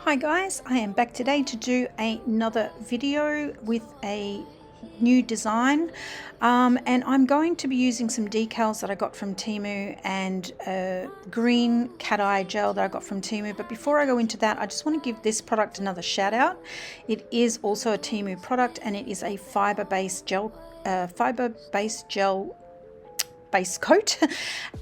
Hi guys, I am back today to do another video with a new design and I'm going to be using some decals that I got from Temu and green cat eye gel that I got from Temu. But before I go into that, I just want to give this product another shout out. It is also a Temu product and it is a fiber-based gel base coat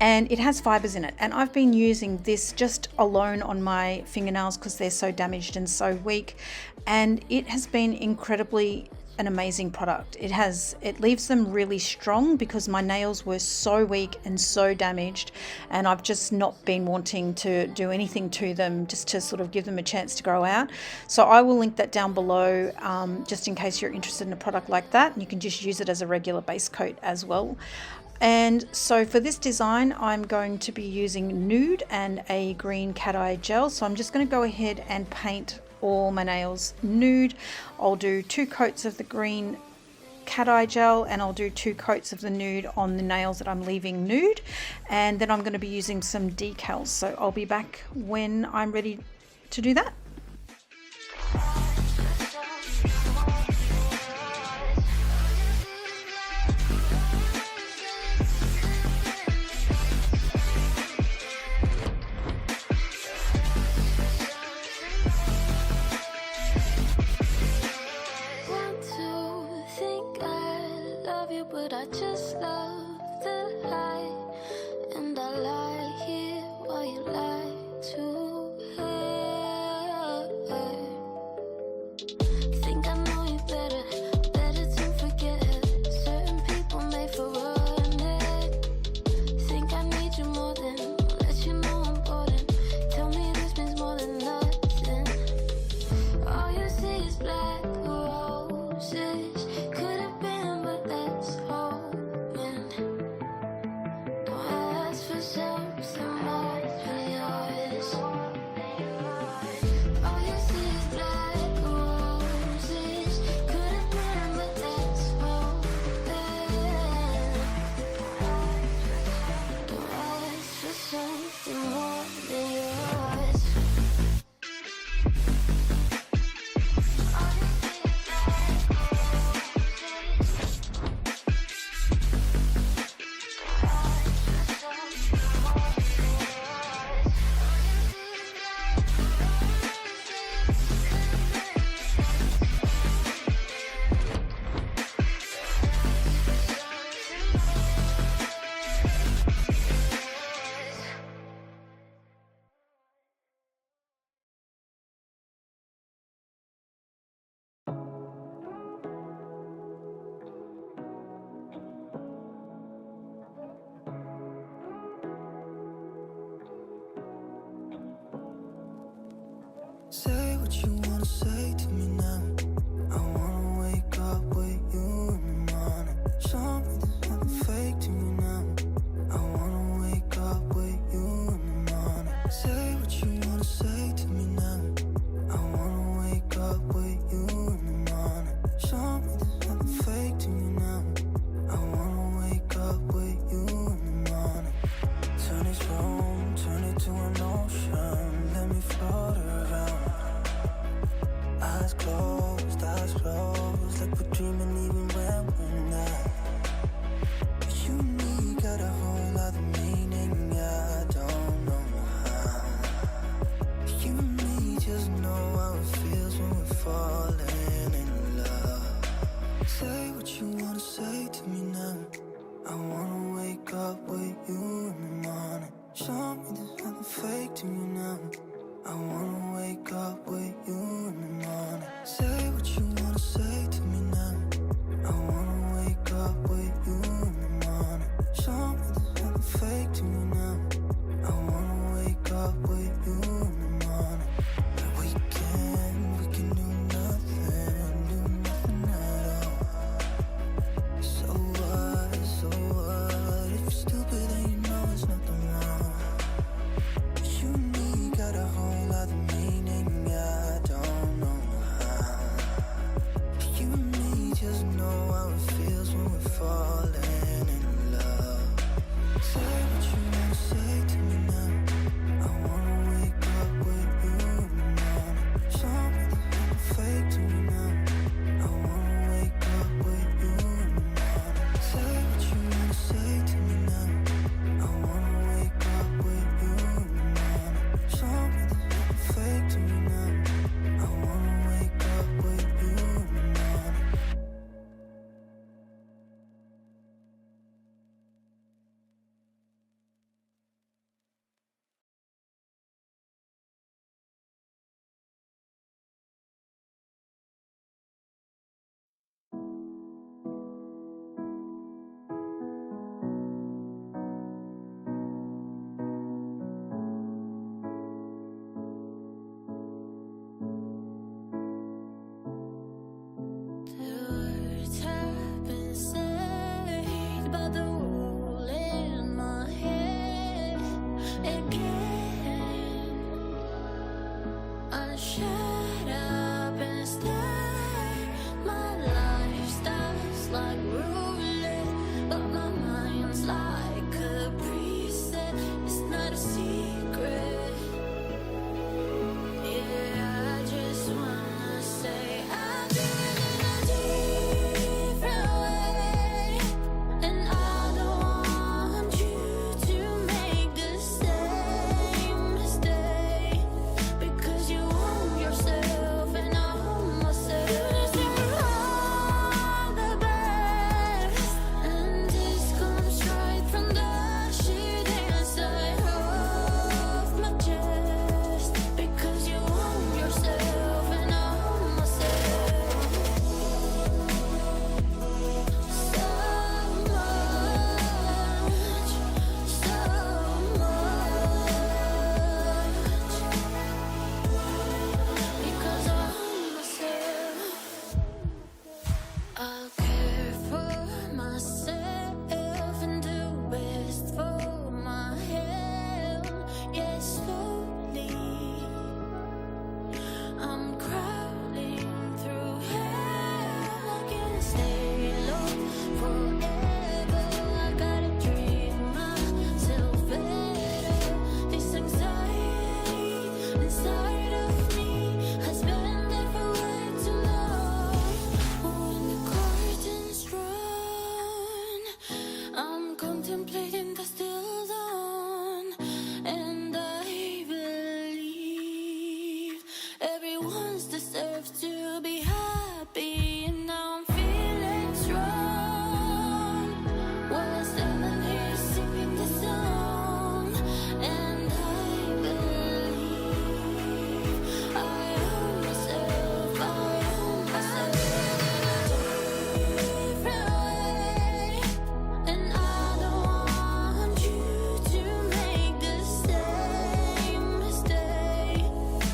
and it has fibers in it, and I've been using this just alone on my fingernails because they're so damaged and so weak, and it has been incredibly an amazing product. It leaves them really strong because my nails were so weak and so damaged, and I've just not been wanting to do anything to them just to sort of give them a chance to grow out. So I will link that down below just in case you're interested in a product like that, and you can just use it as a regular base coat as well. And so for this design, I'm going to be using nude and a green cat eye gel. So I'm just going to go ahead and paint all my nails nude. I'll do 2 coats of the green cat eye gel and I'll do 2 coats of the nude on the nails that I'm leaving nude. And then I'm going to be using some decals. So I'll be back when I'm ready to do that. But I just love the light, and I lie here while you lie to her. Think I know you better to forget. Certain people made for running. Think I need you more than let you know I'm important. Tell me this means more than nothing. All you see is black roses. Could have been, but that's say what you wanna say to me now. I wanna wake up with you in the morning. Show me there's nothing fake to me now. I wanna wake up with you in the morning. Say what you wanna say to me now. I wanna wake up with you in the morning. Show me there's nothing fake to me now. I wanna wake up with you in the morning. Turn this room, turn it to an ocean. Let me float around. I about the rule in my head again. I shut up and stare. My lifestyle's like roulette, but my mind's like a preset. It's not a secret. Yeah, I just wanna say I do it in a different way, and I don't want you to make the same mistake, because you own yourself and I own myself. You're all the best, and this comes right from the shit inside of my chest, because you own yourself and I own myself. So much, because I own myself. I'll care for myself and do best for my health. Yes, slowly I'm crawling through hell. I can't stay low forever. I gotta dream myself better. This anxiety inside of me has been there for way too long. When the curtain's drawn, I'm contemplating the still dawn, and I believe everyone's deserves to be happy, and now I'm feeling strong. While I'm standing here singing this song, and I believe I own myself, I own myself. Different way, and I don't want you to make the same mistake,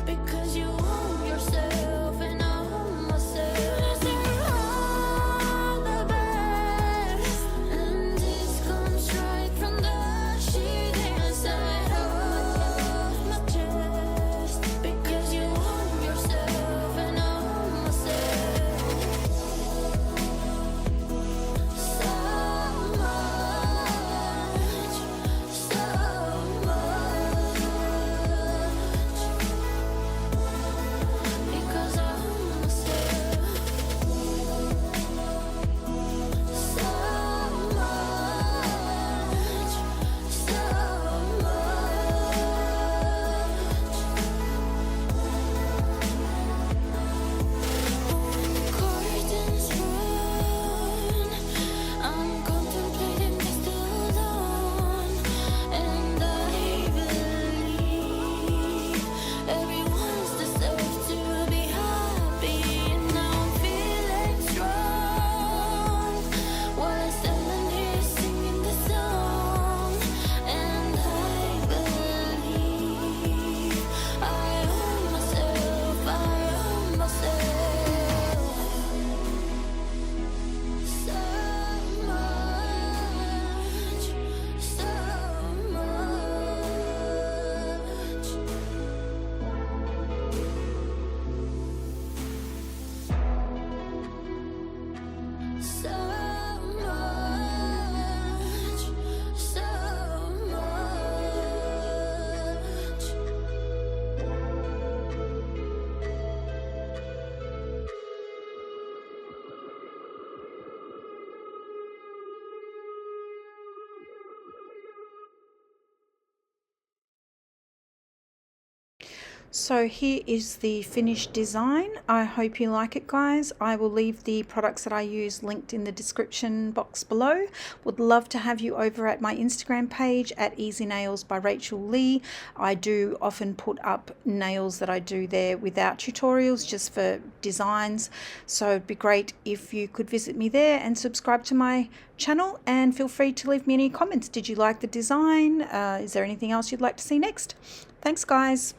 because you own yourself and I own myself. You're all the best, and this comes right from the shit inside of my chest, because you own yourself and I own myself. So much, because I own myself. When the curtain's drawn, I'm contemplating the still dawn, and I believe everyone's deserves to be happy, and now I'm feeling strong. While I'm standing here singing the song, and I believe I own myself, I own myself. So much, so much, so much, so much. So here is the finished design. I hope you like it, guys. I will leave the products that I use linked in the description box below. Would love to have you over at my Instagram page at EzyNailsbyRachaelLee. I do often put up nails that I do there without tutorials, just for designs. So it'd be great if you could visit me there and subscribe to my channel, and feel free to leave me any comments. Did you like the design? Is there anything else you'd like to see next? Thanks, guys.